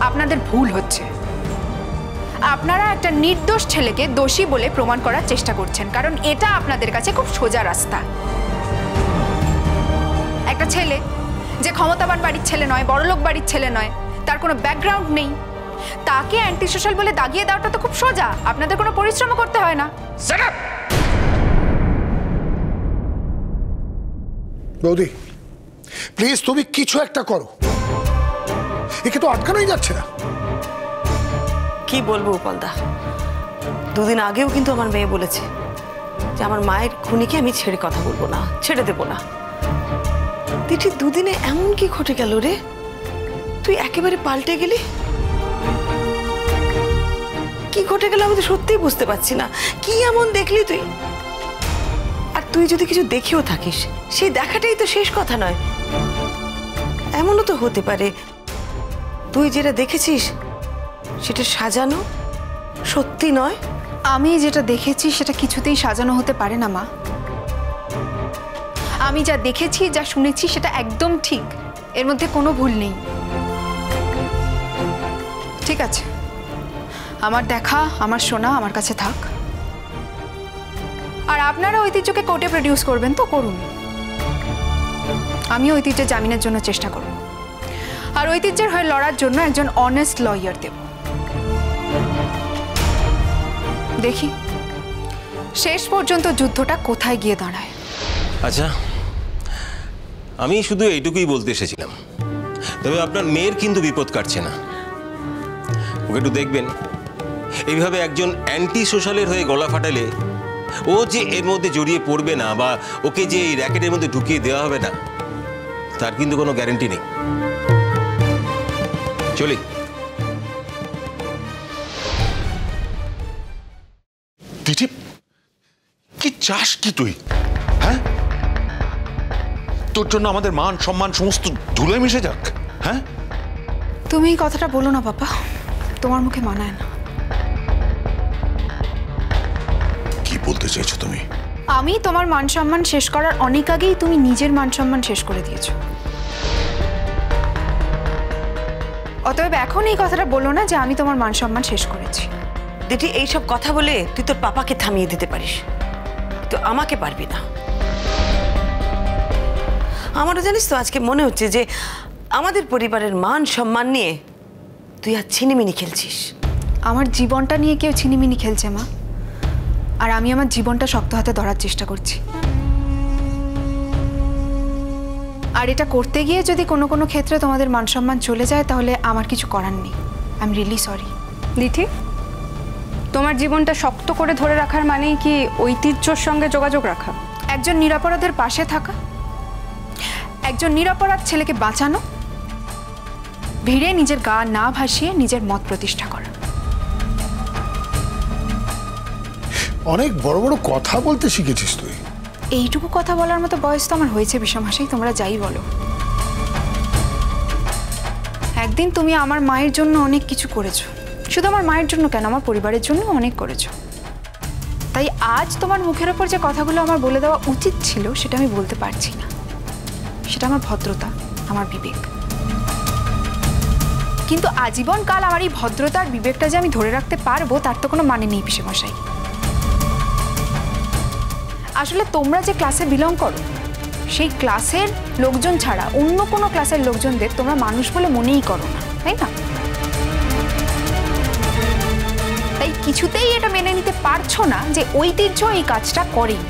আপনাদের ভুল হচ্ছে। আপনারা একটা নির্দোষ ছেলেকে দোষী বলে প্রমাণ করার চেষ্টা করছেন, কারণ এটা আপনাদের কাছে খুব সোজা রাস্তা। একটা ছেলে যে ক্ষমতাবান বাড়ির ছেলে নয়, বড়লোক বাড়ির ছেলে নয়, তার কোনো ব্যাকগ্রাউন্ড নেই, তাকে অ্যান্টি সোশ্যাল বলে দাগিয়ে দেওয়াটা তো খুব সোজা, আপনাদের কোনো পরিশ্রম করতে হয় না। বৌদি প্লিজ তুমি কিছু একটা করো, একে তো আটকানোই যাচ্ছে না। কি বলবো উপলদা, দুদিন আগেও কিন্তু আমার মেয়ে বলেছে যে আমার মায়ের খুনিকে আমি ছেড়ে কথা বলবো না, ছেড়ে দেবো না। তিথি, দুদিনে এমন কি ঘটে গেল রে, তুই একেবারে পাল্টে গেলি? কি ঘটে গেল আমি তো সত্যিই বুঝতে পারছি না। কি এমন দেখলি তুই? আর তুই যদি কিছু দেখেও থাকিস, সেই দেখাটাই তো শেষ কথা নয়। এমনও তো হতে পারে তুই যেটা দেখেছিস সেটা সাজানো, সত্যি নয়। আমি যেটা দেখেছি সেটা কিছুতেই সাজানো হতে পারে না মা। আমি যা দেখেছি, যা শুনেছি সেটা একদম ঠিক, এর মধ্যে কোনো ভুল নেই। ঠিক আছে, আমার দেখা, আমার শোনা আমার কাছে থাক। আর আপনারা ঐতিহ্যকে কোর্টে প্রডিউস করবেন তো করুন, আমি ঐতিহ্যের জামিনের জন্য চেষ্টা করব, আর ঐতিহ্যের হয়ে লড়ার জন্য একজন অনেস্ট লয়ার দেব। দেখি শেষ পর্যন্ত যুদ্ধটা কোথায় গিয়ে দাঁড়ায়। আচ্ছা, আমি শুধু এইটুকুই বলতে এসেছিলাম, তবে আপনার মেয়ের কিন্তু বিপদ কাটছে না। ওকে একটু দেখবেন, এইভাবে একজন অ্যান্টি সোশ্যালের হয়ে গলা ফাটালে ও যে এর মধ্যে জড়িয়ে পড়বে না, বা ওকে যে এই র্যাকেটের মধ্যে ঢুকিয়ে দেওয়া হবে না, তার কিন্তু কোনো গ্যারান্টি নেই। চলি। দিদি, কি চাস কি তুই? হ্যাঁ, তোর জন্য আমাদের মান সম্মান সমস্ত ধুলে মিশে যাক? হ্যাঁ, তুমি এই কথাটা বলো না বাবা, তোমার মুখে মানায় না। কি বলতে চাইছো তুমি? আমি তোমার মান সম্মান শেষ করার অনেক আগেই তুমি নিজের মান সম্মান শেষ করে দিয়েছো। অতএব এখন এই কথাটা বলো না যে আমি তোমার মান সম্মান শেষ করেছি। দিদি, এইসব কথা বলে তুই তোর পাপাকে থামিয়ে দিতে পারিস, তো আমাকে পারবি না। আমারও জানিস তো আজকে মনে হচ্ছে যে আমাদের পরিবারের মান সম্মান নিয়ে তুই আর ছিনিমিনি খেলছিস। আমার জীবনটা নিয়ে কেউ ছিনিমিনি খেলছে মা, আর আমি আমার জীবনটা শক্ত হাতে ধরার চেষ্টা করছি। আর এটা করতে গিয়ে যদি কোনো কোনো ক্ষেত্রে তোমাদের মান সম্মান চলে যায়, তাহলে আমার কিছু করার নেই। I am really sorry. লিঠি, তোমার জীবনটা শক্ত করে ধরে রাখার মানেই কি ঐতিহ্যর সঙ্গে যোগাযোগ রাখা? একজন নিরপরাধের পাশে থাকা, একজন নিরপরাধ ছেলেকে বাঁচানো, ভিড়ে নিজের গা না ভাসিয়ে নিজের মত প্রতিষ্ঠা করা। অনেক বড় বড় কথা বলতে শিখেছিস তুই। এইটুকু কথা বলার মতো বয়স তো আমার হয়েছে বিষমহাশয়, তোমরা যাই বলো। একদিন তুমি আমার মায়ের জন্য অনেক কিছু করেছো, শুধু আমার মায়ের জন্য কেন, আমার পরিবারের জন্য অনেক করেছো। তাই আজ তোমার মুখের ওপর যে কথাগুলো আমার বলে দেওয়া উচিত ছিল সেটা আমি বলতে পারছি না। সেটা আমার ভদ্রতা, আমার বিবেক। কিন্তু আজীবন কাল আমার এই ভদ্রতা আর বিবেকটা যে আমি ধরে রাখতে পারবো তার তো কোনো মানে নেই পিসেমশাই। আসলে তোমরা যে ক্লাসে বিলং করো, সেই ক্লাসের লোকজন ছাড়া অন্য কোনো ক্লাসের লোকজনদের তোমরা মানুষ বলে মনেই করো না, তাই না? তাই কিছুতেই এটা মেনে নিতে পারছো না যে ঐতিহ্য এই কাজটা করেই।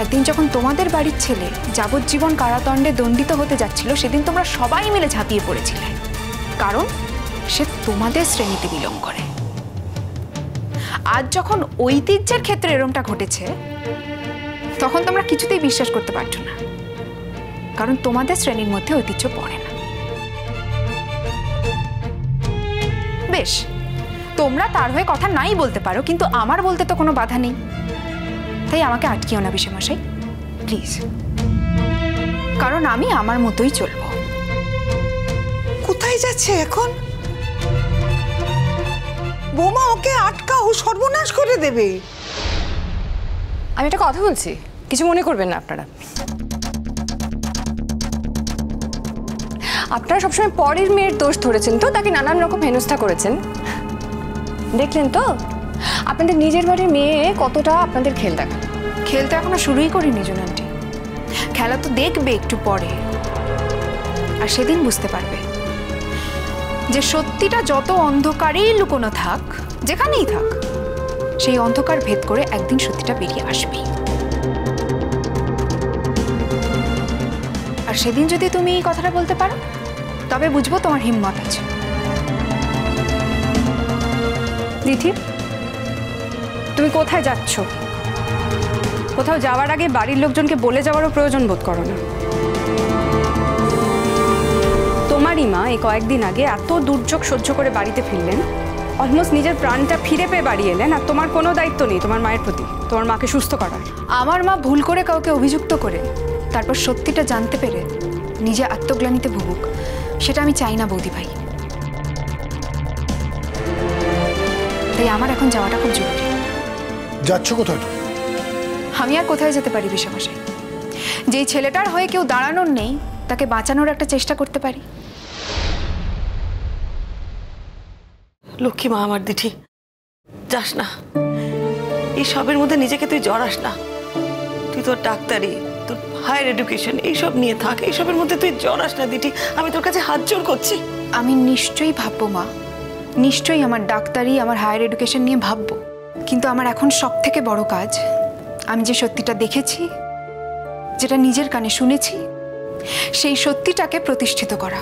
একদিন যখন তোমাদের বাড়ির ছেলে যাবজ্জীবন কারাদণ্ডে দণ্ডিত হতে যাচ্ছিল, সেদিন তোমরা সবাই মিলে ঝাঁপিয়ে পড়েছিলে, কারণ সে তোমাদের শ্রেণীতে বিলং করে। আজ যখন ঐতিহ্যের ক্ষেত্রে এরকমটা ঘটেছে, তখন তোমরা কিছুতেই বিশ্বাস করতে পারছো না, কারণ তোমাদের শ্রেণীর মধ্যে ঐতিহ্য পড়ে না। বেশ, তোমরা তার হয়ে কথা নাই বলতে পারো, কিন্তু আমার বলতে তো কোনো বাধা নেই। তাই আমাকে আটকিও না পিসেমশাই, প্লিজ, কারণ আমি আমার মতোই চলবো। কোথায় যাচ্ছে এখন? বোমা, ওকে আটকাও, সর্বনাশ করে দেবে। আমি একটা কথা বলছি, কিছু মনে করবেন না আপনারা। আপনারা সবসময় পরের মেয়ের দোষ ধরেছেন, তো তাকে নানান রকম হেনস্থা করেছেন। দেখলেন তো আপনাদের নিজের বাড়ির মেয়ে কতটা আপনাদের খেল দেখা। খেল তো এখনো শুরুই করিনি জুন আন্টি, খেলা তো দেখবে একটু পরে, আর সেদিন বুঝতে পারবে যে সত্যিটা যত অন্ধকারেই লুকোনো থাক, যেখানেই থাক, সেই অন্ধকার ভেদ করে একদিন সত্যিটা বেরিয়ে আসবেই। আর সেদিন যদি তুমি এই কথাটা বলতে পারো, তবে বুঝবো তোমার হিম্মত আছে। দিদি, তুমি কোথায় যাচ্ছ? কোথাও যাওয়ার আগে বাড়ির লোকজনকে বলে যাওয়ারও প্রয়োজন বোধ করো না। তোমারই মা এই কয়েকদিন আগে এত দুর্যোগ সহ্য করে বাড়িতে ফিরলেন, অলমোস্ট নিজের প্রাণটা ফিরে পেয়ে বাড়ি এলেন, আর তোমার কোনো দায়িত্ব নেই তোমার মায়ের প্রতি, তোমার মাকে সুস্থ করার। আমার মা ভুল করে কাউকে অভিযুক্ত করে তারপর সত্যিটা জানতে পেরে নিজে আত্মগ্লানিতে ভুগুক, সেটা আমি চাই না বৌদি ভাই। তাই আমার এখন যাওয়াটা খুব জরুরি। যাচ্ছ কোথায়? আমি আর কোথায় যেতে পারি বিশামশাই? যেই ছেলেটার হয়ে কেউ দাঁড়ানোর নেই, তাকে বাঁচানোর একটা চেষ্টা করতে পারি। লক্ষ্মী মা আমার দিঠি, যাস না, এই সবের মধ্যে নিজেকে তুই জড়াস না। তুই তোর ডাক্তারি, তোর হায়ার এডুকেশন এইসব নিয়ে থাক, এইসবের মধ্যে তুই জড়াস না দিঠি, আমি তোর কাছে হাত জোর করছি। আমি নিশ্চয়ই ভাববো মা, নিশ্চয়ই আমার ডাক্তারি, আমার হায়ার এডুকেশন নিয়ে ভাববো, কিন্তু আমার এখন সব থেকে বড় কাজ, আমি যে সত্যিটা দেখেছি, যেটা নিজের কানে শুনেছি, সেই সত্যিটাকে প্রতিষ্ঠিত করা।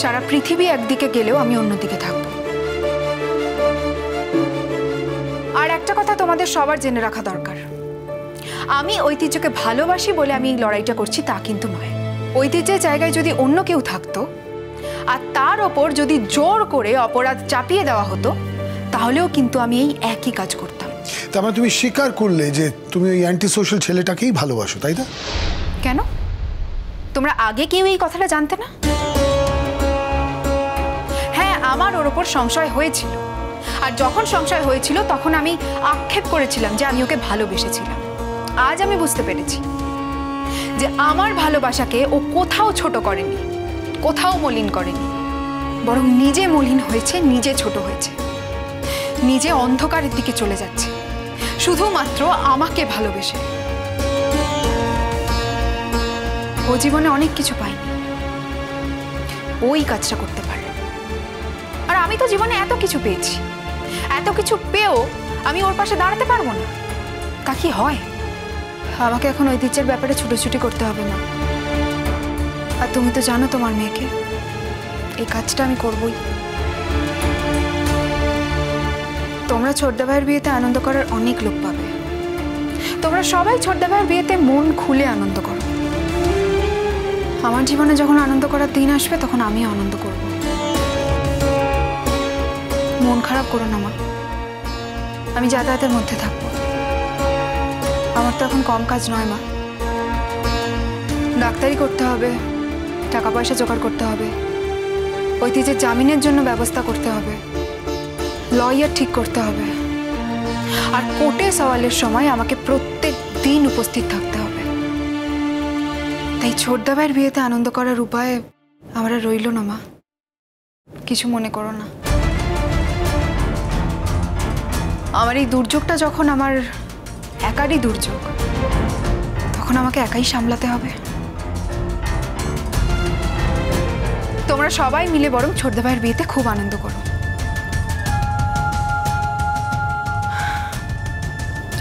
সারা পৃথিবী একদিকে গেলেও আমি অন্যদিকে থাকব। আর একটা কথা তোমাদের সবার জেনে রাখা দরকার, আমি ঐতিহ্যকে ভালোবাসি বলে আমি এই লড়াইটা করছি তা কিন্তু নয়। ঐতিহ্যের জায়গায় যদি অন্য কেউ থাকতো আর তার ওপর যদি জোর করে অপরাধ চাপিয়ে দেওয়া হতো, তাহলেও কিন্তু আমি এই একই কাজ করতাম। তার মানে তুমি স্বীকার করলে যে তুমি ওই অ্যান্টি সোশ্যাল ছেলেটাকেই ভালোবাসো, তাই না? কেন, তোমরা আগে কেউ এই কথাটা জানতে না? হ্যাঁ, আমার ওর ওপর সংশয় হয়েছিল, আর যখন সংশয় হয়েছিল তখন আমি আক্ষেপ করেছিলাম যে আমি ওকে ভালোবেসেছিলাম। আজ আমি বুঝতে পেরেছি যে আমার ভালোবাসাকে ও কোথাও ছোট করেনি, কোথাও মলিন করেনি, বরং নিজে মলিন হয়েছে, নিজে ছোট হয়েছে, নিজে অন্ধকারের দিকে চলে যাচ্ছে, শুধুমাত্র আমাকে ভালোবেসে। ও জীবনে অনেক কিছু পায়নি, ওই কাজটা করতে পারল। আর আমি তো জীবনে এত কিছু পেয়েছি, এত কিছু পেয়েও আমি ওর পাশে দাঁড়াতে পারবো না, তা কি হয়? আমাকে এখন ঐতিহ্যের ব্যাপারে ছুটোছুটি করতে হবে না। আর তুমি তো জানো তোমার মেয়েকে, এই কাজটা আমি করবই। তোমরা ছোটদা ভাইয়ের বিয়েতে আনন্দ করার অনেক লোক পাবে, তোমরা সবাই ছোটদা ভাইয়ের বিয়েতে মন খুলে আনন্দ করো। আমার জীবনে যখন আনন্দ করার দিন আসবে তখন আমি আনন্দ করব। মন খারাপ করো না মা, আমি যাতায়াতের মধ্যে থাকবো। আমার তো এখন কম কাজ নয় মা, ডাক্তারি করতে হবে, টাকা পয়সা জোগাড় করতে হবে, ঐতিহ্যের জামিনের জন্য ব্যবস্থা করতে হবে, লয়ার ঠিক করতে হবে, আর কোর্টে সওয়ালের সময় আমাকে প্রত্যেক দিন উপস্থিত থাকতে হবে। তাই ছোটদা ভাইয়ের বিয়েতে আনন্দ করার উপায় আমার আর রইল না মা, কিছু মনে করো না। আমার এই দুর্যোগটা যখন আমার একারই দুর্যোগ, তখন আমাকে একাই সামলাতে হবে। তোমরা সবাই মিলে বরং ছোটদা ভাইয়ের বিয়েতে খুব আনন্দ করো।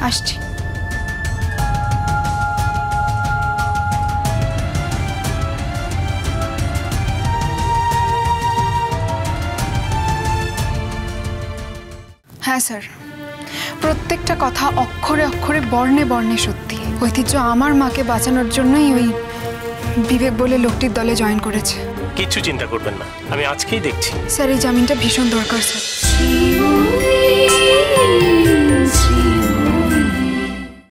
আসছি। হ্যাঁ স্যার, প্রত্যেকটা কথা অক্ষরে অক্ষরে বর্ণে বর্ণে সত্যি। ঐতিহ্য আমার মাকে বাঁচানোর জন্যই ওই বিবেক বলে লোকটির দলে জয়েন করেছে। কিচ্ছু চিন্তা করবেন না, আমি আজকেই দেখছি। স্যার, এই জামিনটা ভীষণ দরকার স্যার।